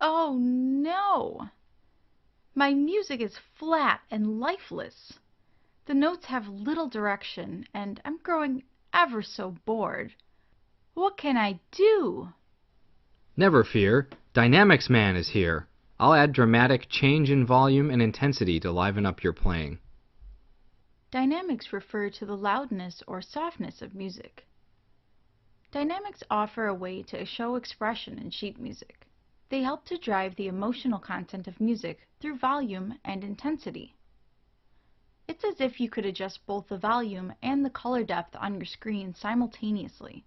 Oh no! My music is flat and lifeless. The notes have little direction, and I'm growing ever so bored. What can I do? Never fear, Dynamics Man is here. I'll add dramatic change in volume and intensity to liven up your playing. Dynamics refer to the loudness or softness of music. Dynamics offer a way to show expression in sheet music. They help to drive the emotional content of music through volume and intensity. It's as if you could adjust both the volume and the color depth on your screen simultaneously.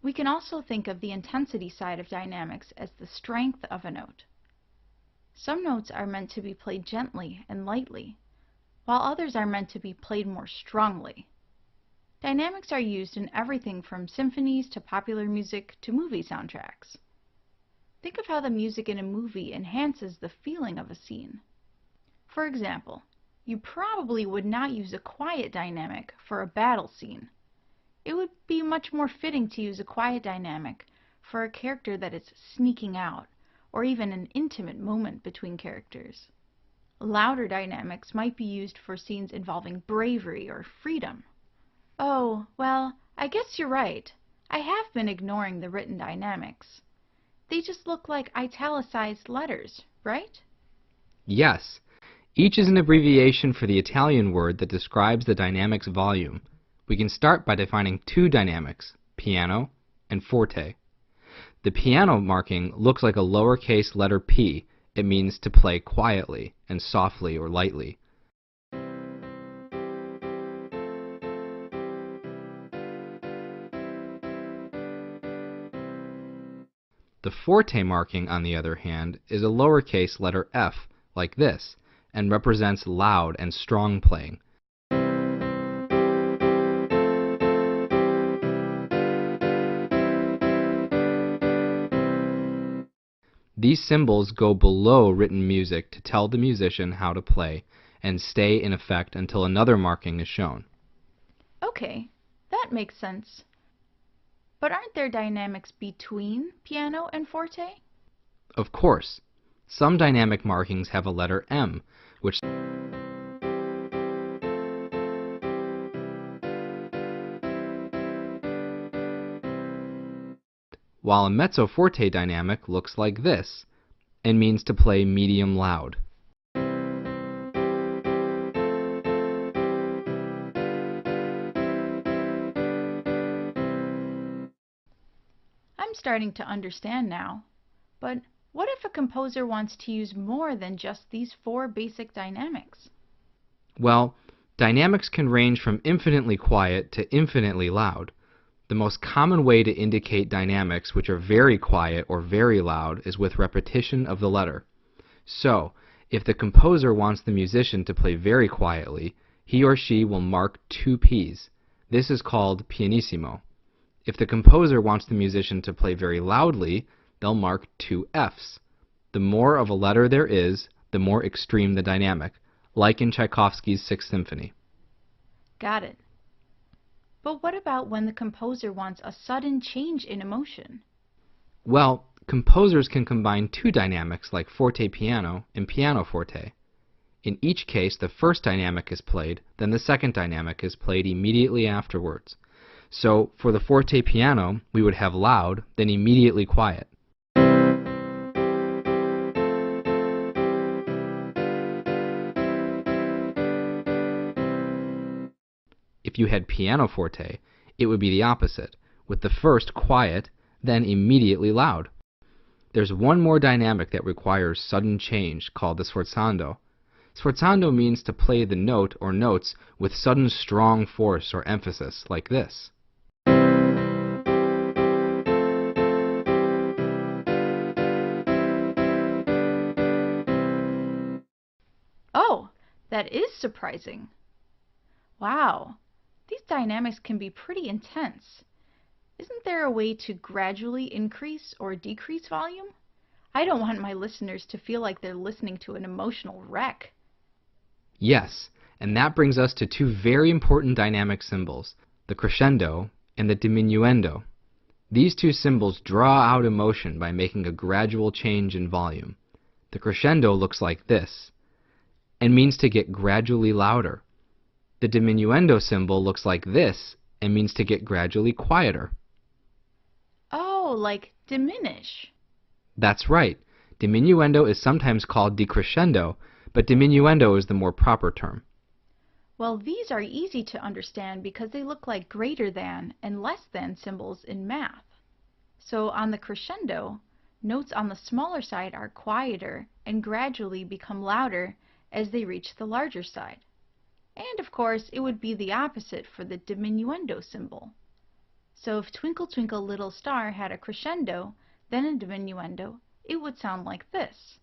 We can also think of the intensity side of dynamics as the strength of a note. Some notes are meant to be played gently and lightly, while others are meant to be played more strongly. Dynamics are used in everything from symphonies to popular music to movie soundtracks. Think of how the music in a movie enhances the feeling of a scene. For example, you probably would not use a quiet dynamic for a battle scene. It would be much more fitting to use a quiet dynamic for a character that is sneaking out, or even an intimate moment between characters. Louder dynamics might be used for scenes involving bravery or freedom. Oh, well, I guess you're right. I have been ignoring the written dynamics. They just look like italicized letters, right? Yes, each is an abbreviation for the Italian word that describes the dynamic's volume. We can start by defining two dynamics, piano and forte. The piano marking looks like a lowercase letter P. It means to play quietly and softly or lightly. The forte marking, on the other hand, is a lowercase letter f, like this, and represents loud and strong playing. These symbols go below written music to tell the musician how to play and stay in effect until another marking is shown. Okay, that makes sense. But aren't there dynamics between piano and forte? Of course, some dynamic markings have a letter M, which while a mezzo forte dynamic looks like this and means to play medium loud. I'm starting to understand now. But what if a composer wants to use more than just these four basic dynamics? Well, dynamics can range from infinitely quiet to infinitely loud. The most common way to indicate dynamics which are very quiet or very loud is with repetition of the letter. So, if the composer wants the musician to play very quietly, he or she will mark two P's. This is called pianissimo. If the composer wants the musician to play very loudly, they'll mark two F's. The more of a letter there is, the more extreme the dynamic, like in Tchaikovsky's Sixth Symphony. Got it. But what about when the composer wants a sudden change in emotion? Well, composers can combine two dynamics like forte piano and piano forte. In each case, the first dynamic is played, then the second dynamic is played immediately afterwards. So, for the forte piano, we would have loud, then immediately quiet. If you had piano forte, it would be the opposite, with the first quiet, then immediately loud. There's one more dynamic that requires sudden change, called the sforzando. Sforzando means to play the note or notes with sudden strong force or emphasis, like this. Oh, that is surprising. Wow, these dynamics can be pretty intense. Isn't there a way to gradually increase or decrease volume? I don't want my listeners to feel like they're listening to an emotional wreck. Yes, and that brings us to two very important dynamic symbols, the crescendo and the diminuendo. These two symbols draw out emotion by making a gradual change in volume. The crescendo looks like this, and means to get gradually louder. The diminuendo symbol looks like this, and means to get gradually quieter. Oh, like diminish. That's right. Diminuendo is sometimes called decrescendo, but diminuendo is the more proper term. Well, these are easy to understand because they look like greater than and less than symbols in math. So on the crescendo, notes on the smaller side are quieter and gradually become louder as they reach the larger side. And of course, it would be the opposite for the diminuendo symbol. So if Twinkle Twinkle Little Star had a crescendo, then a diminuendo, it would sound like this.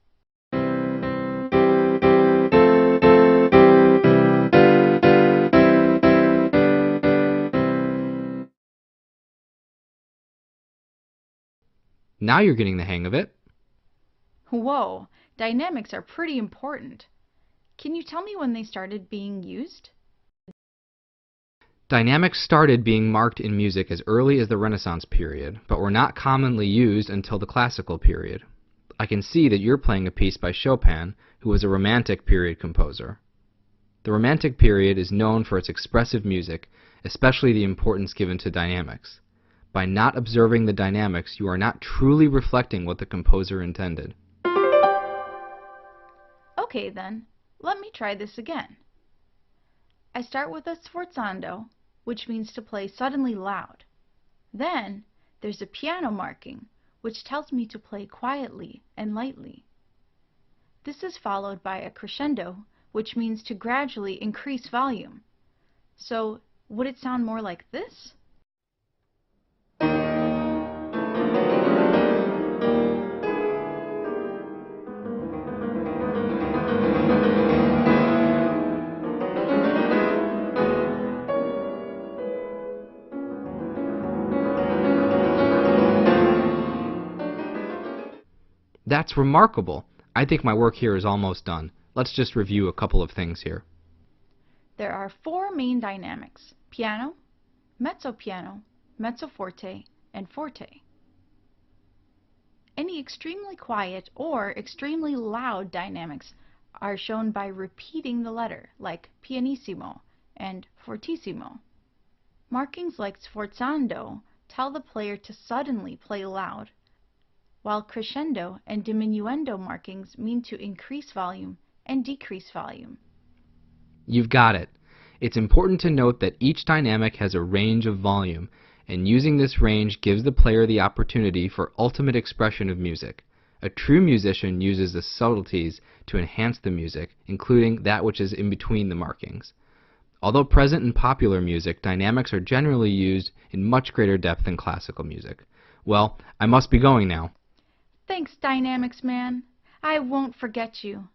Now you're getting the hang of it. Whoa, dynamics are pretty important. Can you tell me when they started being used? Dynamics started being marked in music as early as the Renaissance period, but were not commonly used until the Classical period. I can see that you're playing a piece by Chopin, who was a Romantic period composer. The Romantic period is known for its expressive music, especially the importance given to dynamics. By not observing the dynamics, you are not truly reflecting what the composer intended. Okay then, let me try this again. I start with a sforzando, which means to play suddenly loud. Then, there's a piano marking, which tells me to play quietly and lightly. This is followed by a crescendo, which means to gradually increase volume. So, would it sound more like this? That's remarkable. I think my work here is almost done. Let's just review a couple of things here. There are four main dynamics: piano, mezzo-piano, mezzo-forte, and forte. Any extremely quiet or extremely loud dynamics are shown by repeating the letter, like pianissimo and fortissimo. Markings like sforzando tell the player to suddenly play loud, while crescendo and diminuendo markings mean to increase volume and decrease volume. You've got it. It's important to note that each dynamic has a range of volume, and using this range gives the player the opportunity for ultimate expression of music. A true musician uses the subtleties to enhance the music, including that which is in between the markings. Although present in popular music, dynamics are generally used in much greater depth than classical music. Well, I must be going now. Thanks, Dynamics Man. I won't forget you.